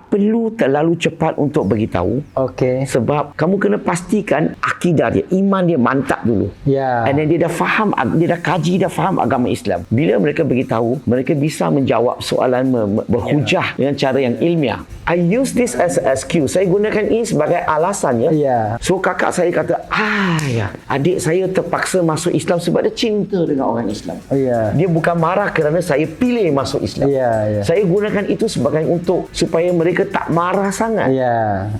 perlu terlalu cepat untuk beritahu. Okey. Sebab kamu kena pastikan akidah dia, iman dia mantap dulu. Ya. And then dia dah faham, dia dah kaji, dah faham agama Islam. Bila mereka beritahu, mereka bisa menjawab soalan, berhujah dengan cara yang ilmiah. I use this as an excuse. Saya gunakan ini sebagai alasan ya. Ya. So kakak saya kata, ya, adik saya terpaksa masuk Islam sebab dia cinta dengan orang Islam. Ya. Dia bukan marah kerana saya pilih masuk Islam. Ya. Saya gunakan itu sebagai untuk supaya mereka tak marah sangat. Ya.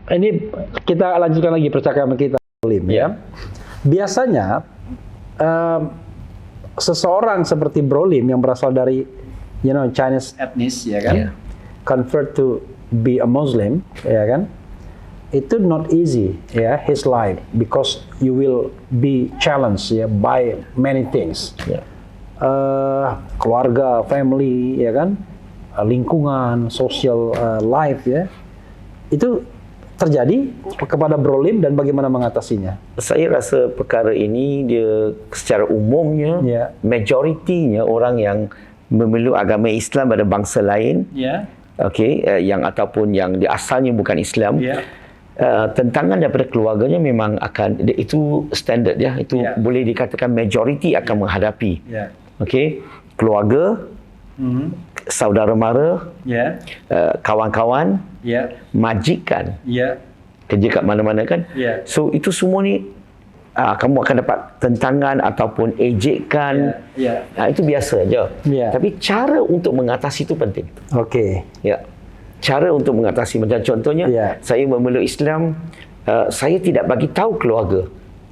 Ini kita lanjutkan lagi percakapan kita, Lim, ya. Biasanya seseorang seperti Bro Lim yang berasal dari Chinese etnis, ya kan, convert to be a Muslim, ya kan, itu not easy, ya, his life, because you will be challenged, ya, by many things, keluarga, family, ya kan, lingkungan, social life, ya, itu terjadi kepada Bro Lim dan bagaimana mengatasinya? Saya rasa perkara ini dia secara umumnya majoritinya orang yang memeluk agama Islam pada bangsa lain, yang ataupun yang dia asalnya bukan Islam, tentangan daripada keluarganya memang akan, itu standard ya, itu boleh dikatakan majoriti akan menghadapi. Keluarga, saudara mara, kawan-kawan, majikan, kerja kat mana-mana kan. So itu semua ni kamu akan dapat tentangan ataupun ejekan. Itu biasa aja. Tapi cara untuk mengatasi itu penting. Cara untuk mengatasi, macam contohnya saya memeluk Islam, saya tidak bagi tahu keluarga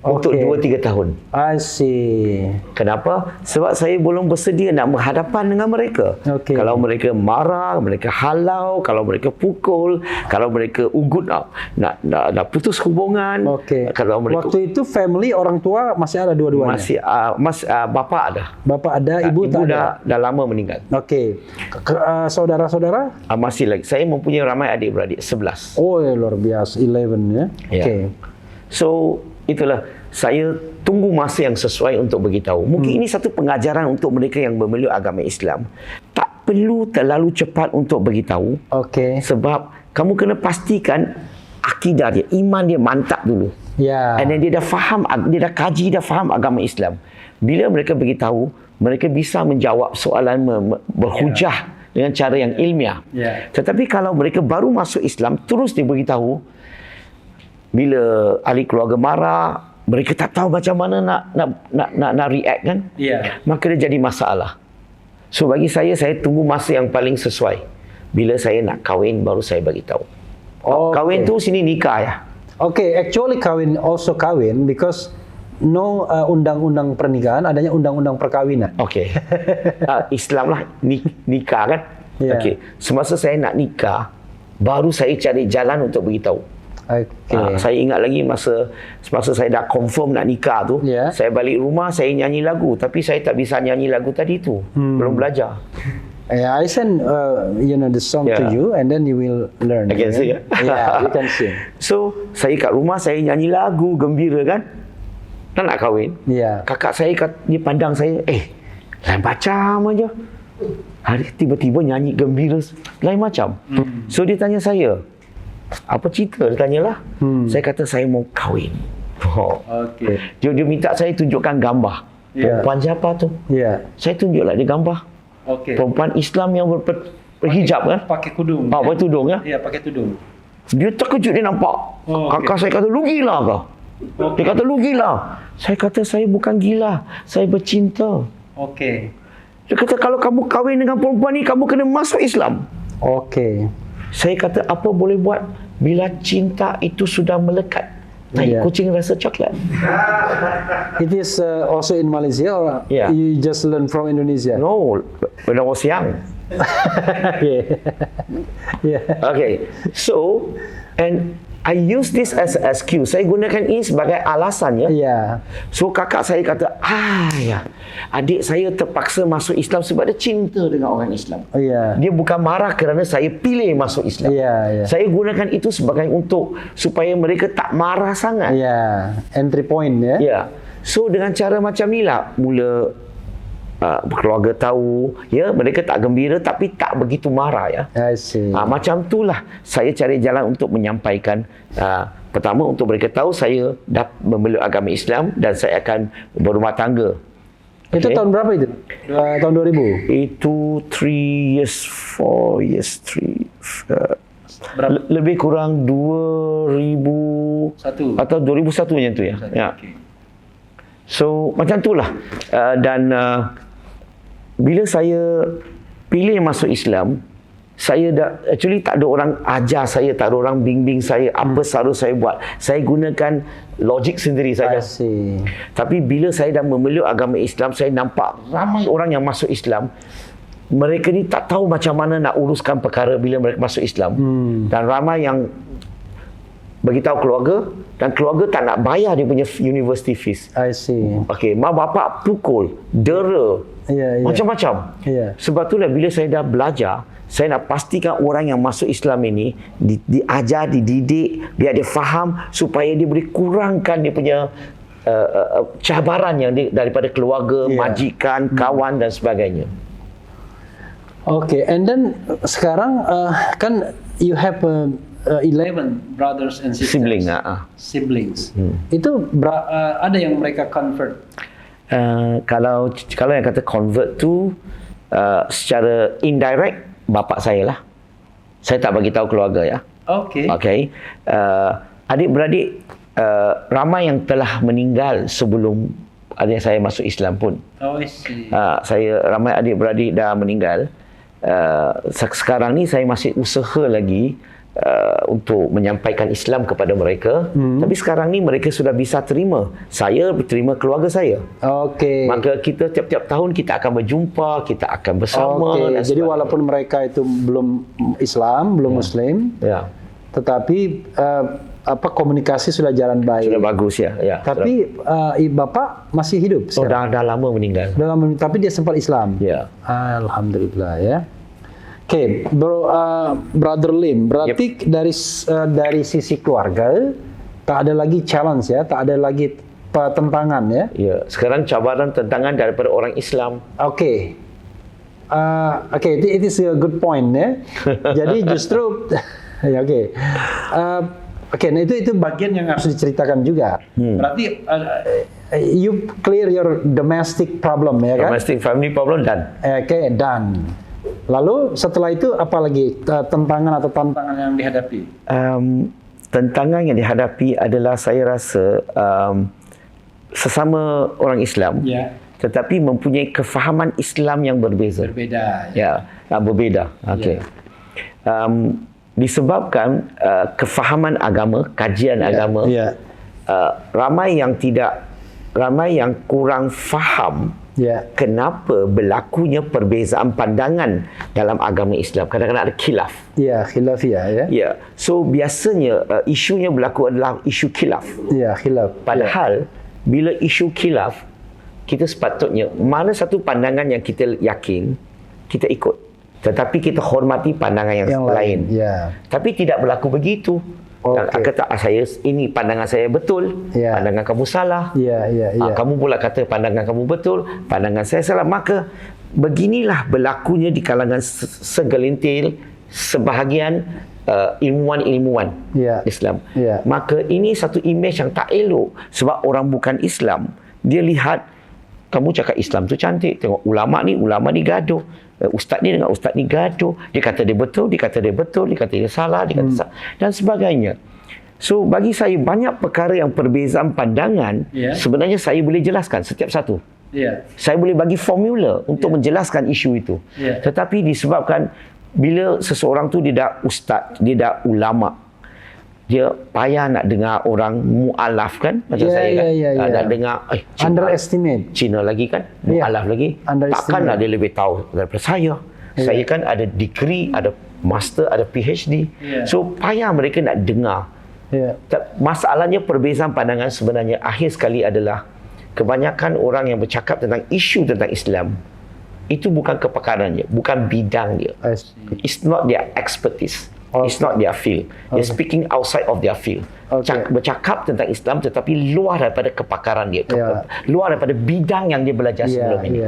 untuk 2-3 tahun. I see. Kenapa? Sebab saya belum bersedia nak berhadapan dengan mereka. Kalau mereka marah, mereka halau, kalau mereka pukul, kalau mereka ugut nak putus hubungan. Kalau mereka, waktu itu family, orang tua masih ada dua-duanya? Masih, bapa ada. Bapa ada, ibu tak ada? Dah lama meninggal. Saudara-saudara? Masih lagi. Saya mempunyai ramai adik-beradik, 11. Oh, luar biasa, 11 ya. So itulah, saya tunggu masa yang sesuai untuk beritahu. Mungkin ini satu pengajaran untuk mereka yang memeluk agama Islam. Tak perlu terlalu cepat untuk beritahu. Sebab kamu kena pastikan akidah dia, iman dia mantap dulu. And then dia dah faham, dia dah kaji, dah faham agama Islam. Bila mereka beritahu, mereka bisa menjawab soalan, berhujah dengan cara yang ilmiah. Tetapi kalau mereka baru masuk Islam, terus dia beritahu, bila ahli keluarga marah, mereka tak tahu macam mana nak react kan? Maka dia jadi masalah. So bagi saya tunggu masa yang paling sesuai. Bila saya nak kahwin, baru saya bagi tahu. Kahwin tu sini nikah ya. Actually kahwin also kahwin because no undang-undang pernikahan, adanya undang-undang perkawinan. Islam lah nikah kan. Semasa saya nak nikah, baru saya cari jalan untuk beritahu. Saya ingat lagi masa saya dah confirm nak nikah tu, saya balik rumah, saya nyanyi lagu, tapi saya tak bisa nyanyi lagu tadi tu. Belum belajar. I send the song to you and then you will learn. I can sing. You can sing. So saya kat rumah, saya nyanyi lagu gembira kan, tak nak kahwin. Kakak saya dia pandang saya, lain macam aja. Hari tiba-tiba nyanyi gembira lain macam. So dia tanya saya, apa cerita? Dia tanyalah. Saya kata saya mau kahwin. Dia minta saya tunjukkan gambar. Perempuan siapa tu? Saya tunjuklah dia gambar. Perempuan Islam yang berhijab kan? Pakai tudung. Pakai tudung ya? Pakai tudung. Dia terkejut, dia nampak. Kakak saya kata, lu gila kau? Dia kata, lu gila. Saya kata, saya bukan gila. Saya bercinta. Dia kata, kalau kamu kahwin dengan perempuan ni, kamu kena masuk Islam. Saya kata, apa boleh buat bila cinta itu sudah melekat? Kucing rasa coklat. It is also in Malaysia, or you just learn from Indonesia? No, when I was young. Okay, so and I use this as an excuse. Saya gunakan ini sebagai alasan, ya. So kakak saya kata, adik saya terpaksa masuk Islam sebab dia cinta dengan orang Islam. Dia bukan marah kerana saya pilih masuk Islam. Saya gunakan itu sebagai untuk supaya mereka tak marah sangat. Entry point, ya. So dengan cara macam inilah mula keluarga tahu, mereka tak gembira tapi tak begitu marah, ya. I see. Macam itulah saya cari jalan untuk menyampaikan, pertama untuk mereka tahu saya dah memeluk agama Islam dan saya akan berumah tangga. Itu tahun berapa itu? Tahun 2000? Itu 3 years, 4 years, 3 lebih kurang 2001 atau 2001 macam tu, ya. So macam itulah, dan bila saya pilih masuk Islam, saya actually tak ada orang ajar saya, tak ada orang bimbing saya apa seharus saya buat. Saya gunakan logik sendiri saja. Tapi bila saya dah memeluk agama Islam, saya nampak ramai orang yang masuk Islam, mereka ni tak tahu macam mana nak uruskan perkara bila mereka masuk Islam. Dan ramai yang beritahu keluarga, dan keluarga tak nak bayar dia punya university fees. I see. Mak bapak pukul, dera, macam-macam. Sebab itulah bila saya dah belajar, saya nak pastikan orang yang masuk Islam ini diajar, dididik, dia ada faham supaya dia boleh kurangkan dia punya cabaran yang daripada keluarga, majikan, kawan dan sebagainya. And then sekarang kan you have 11 brothers and sisters. Siblings. Itu ada yang mereka convert. Kalau yang kata convert tu secara indirect bapa saya lah. Saya tak bagi tahu keluarga, ya. Adik-beradik ramai yang telah meninggal sebelum adik saya masuk Islam pun. Saya ramai adik-beradik dah meninggal. Sekarang ni saya masih usaha lagi untuk menyampaikan Islam kepada mereka. Tapi sekarang ni mereka sudah bisa terima. Saya terima keluarga saya. Maka kita tiap-tiap tahun kita akan berjumpa, kita akan bersama. Jadi walaupun mereka itu belum Islam, belum Muslim, tetapi komunikasi sudah jalan baik. Sudah bagus, ya. Tapi bapak masih hidup. Dah lama meninggal. Tapi dia sempat Islam. Alhamdulillah, ya. Brother Lim, berarti dari sisi keluarga tak ada lagi challenge, ya, tak ada lagi pertentangan, ya. Sekarang cabaran tentangan daripada orang Islam. It is a good point, ya. Jadi justru nah itu bagian yang harus diceritakan juga. Berarti you clear your domestic problem, ya kan? Domestic family problem done. Done. Lalu setelah itu apa lagi tantangan atau tantangan yang dihadapi? Tantangan yang dihadapi adalah saya rasa sesama orang Islam, tetapi mempunyai kefahaman Islam yang berbeza. Berbeda. Disebabkan kefahaman agama, kajian agama, ramai yang kurang faham kenapa berlakunya perbezaan pandangan dalam agama Islam. Kadang-kadang ada khilaf. Khilafiyah, ya. So biasanya isunya berlaku adalah isu khilaf. Khilaf. Padahal bila isu khilaf, kita sepatutnya mana satu pandangan yang kita yakin, kita ikut. Tetapi kita hormati pandangan yang lain. Tapi tidak berlaku begitu. Kata saya, ini pandangan saya betul, pandangan kamu salah. Kamu pula kata pandangan kamu betul, pandangan saya salah. Maka beginilah berlakunya di kalangan segelintir, sebahagian ilmuwan-ilmuwan Islam. Maka ini satu imej yang tak elok, sebab orang bukan Islam, dia lihat kamu cakap Islam tu cantik, tengok ulama ni gaduh, ustaz ni dengan ustaz ni gaduh, dia kata dia betul, dia kata dia betul, dia kata dia salah, dia kata salah dan sebagainya. So bagi saya banyak perkara yang perbezaan pandangan sebenarnya saya boleh jelaskan setiap satu. Saya boleh bagi formula untuk menjelaskan isu itu. Tetapi disebabkan bila seseorang tu dia dah ustaz, dia dah ulama, dia payah nak dengar orang mu'alaf kan macam saya kan nak dengar Cina, underestimate Cina lagi kan mu'alaf lagi, takkan lah dia lebih tahu daripada saya. Saya kan ada degree, ada master, ada PhD, so payah mereka nak dengar. Masalahnya perbezaan pandangan sebenarnya akhir sekali adalah kebanyakan orang yang bercakap tentang isu tentang Islam itu bukan kepakarannya, bukan bidang dia. It's not their expertise. It's not their field. They're speaking outside of their field. Bercakap tentang Islam tetapi luar daripada kepakaran dia, luar daripada bidang yang dia belajar sebelum ini.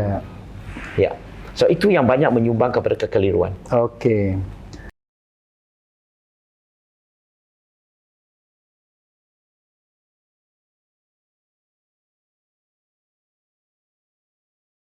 So itu yang banyak menyumbang kepada kekeliruan. Okey.